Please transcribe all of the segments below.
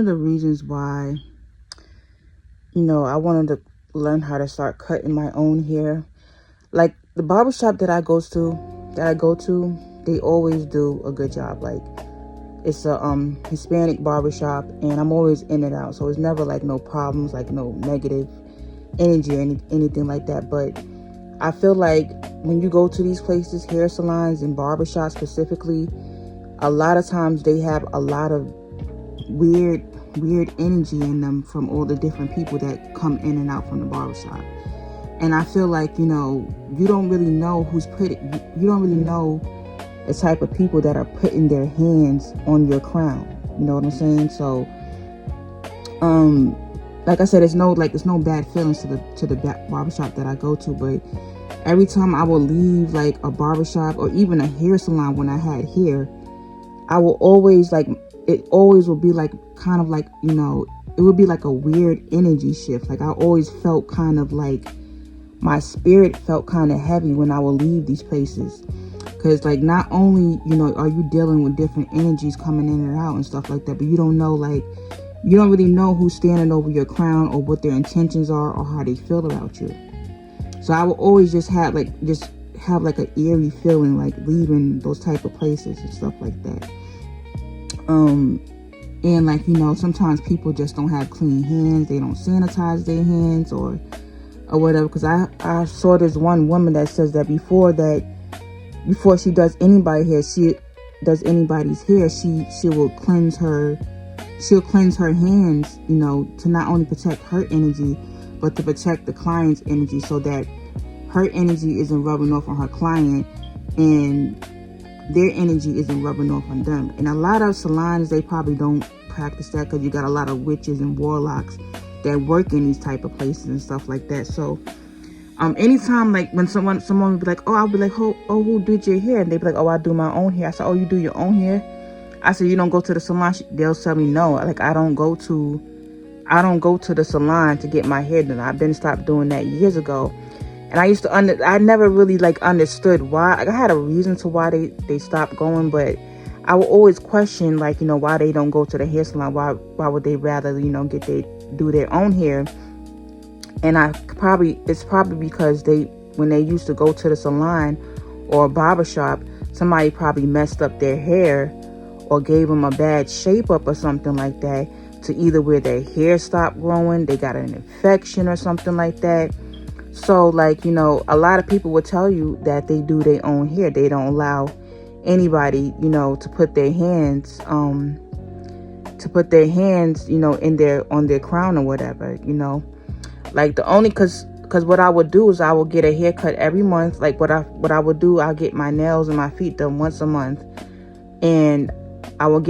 of the reasons why, I wanted to learn how to start cutting my own hair. Like the barbershop that I go to, they always do a good job. Like it's a Hispanic barbershop, and I'm always in and out. So it's never like no problems, like no negative energy or anything like that. But I feel like when you go to these places, hair salons and barbershops specifically, a lot of times they have a lot of weird energy in them from all the different people that come in and out from the barbershop. And I feel like, you don't really know you don't really know the type of people that are putting their hands on your crown. You know what I'm saying? So, like I said, it's no bad feelings to the barbershop that I go to, but every time I will leave like a barbershop or even a hair salon when I had hair, I will always it always will be like kind of like, it would be like a weird energy shift. Like I always felt kind of like my spirit felt kind of heavy when I would leave these places. Because like not only, are you dealing with different energies coming in and out and stuff like that, but you don't really know who's standing over your crown or what their intentions are or how they feel about you. So I will always just have like an eerie feeling like leaving those type of places and stuff like that. And like, sometimes people just don't have clean hands. They don't sanitize their hands or whatever. Because I saw this one woman that says that before she does anybody's hair, she will cleanse her hands, to not only protect her energy, but to protect the client's energy, so that her energy isn't rubbing off on her client and their energy isn't rubbing off on them. And a lot of salons, they probably don't practice that, because you got a lot of witches and warlocks that work in these type of places and stuff like that. So anytime like when someone would be like, oh, I'll be like, who did your hair? And they'd be like, oh, I do my own hair. I said, oh, you do your own hair? I said, you don't go to the salon? They'll tell me no. Like I don't go to the salon to get my hair done. I've been stopped doing that years ago. And I never really like understood why. Like, I had a reason to why they stopped going, but I would always question like, why they don't go to the hair salon. Why would they rather, do their own hair? And it's probably because when they used to go to the salon or a barbershop, somebody probably messed up their hair or gave them a bad shape up or something like that, to either where their hair stopped growing, they got an infection or something like that. So like, a lot of people will tell you that they do their own hair. They don't allow anybody, to put their hands, on their crown or whatever, like because what I would do is I would get a haircut every month. Like what I would do, I'll get my nails and my feet done once a month, and I will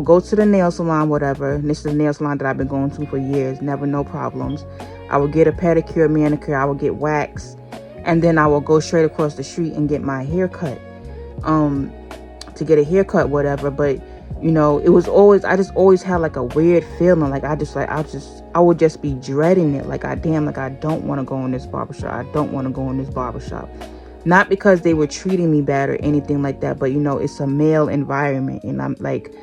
go to the nail salon, whatever. And this is the nail salon that I've been going to for years, never no problems. I will get a pedicure, manicure, I will get wax, and then I will go straight across the street and get my hair cut, to get a haircut, whatever. But it was always, I just always had like a weird feeling. Like I would just be dreading it. Like I don't want to go in this barbershop. I don't want to go in this barbershop. Not because they were treating me bad or anything like that, but it's a male environment, and I'm like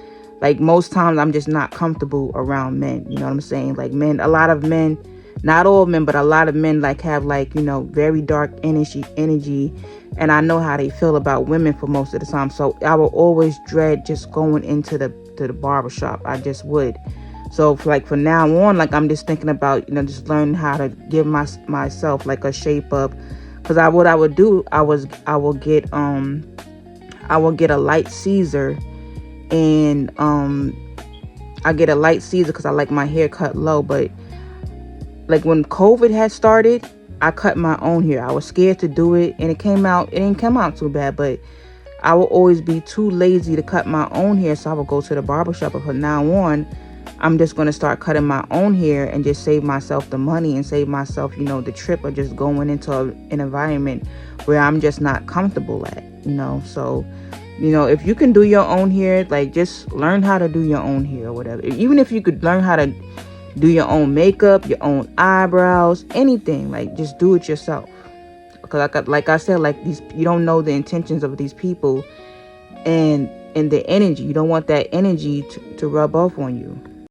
most times I'm just not comfortable around men. You know what I'm saying? Like men, a lot of men, not all men, but a lot of men like have like, very dark energy, and I know how they feel about women for most of the time. So I will always dread just going into the barbershop. I just would. So for now on, like I'm just thinking about, just learning how to give myself like a shape up. Because what I would do, I will get a light Caesar, and I get a light Caesar because I like my hair cut low. But like when COVID had started, I cut my own hair. I was scared to do it, and it didn't come out too bad, but I will always be too lazy to cut my own hair, so I will go to the barbershop. But from now on, I'm just going to start cutting my own hair and just save myself the money and save myself, the trip of just going into an environment where I'm just not comfortable at, So, if you can do your own hair, like just learn how to do your own hair or whatever. Even if you could learn how to do your own makeup, your own eyebrows, anything, like just do it yourself. Because like I said, like you don't know the intentions of these people and the energy. You don't want that energy to rub off on you.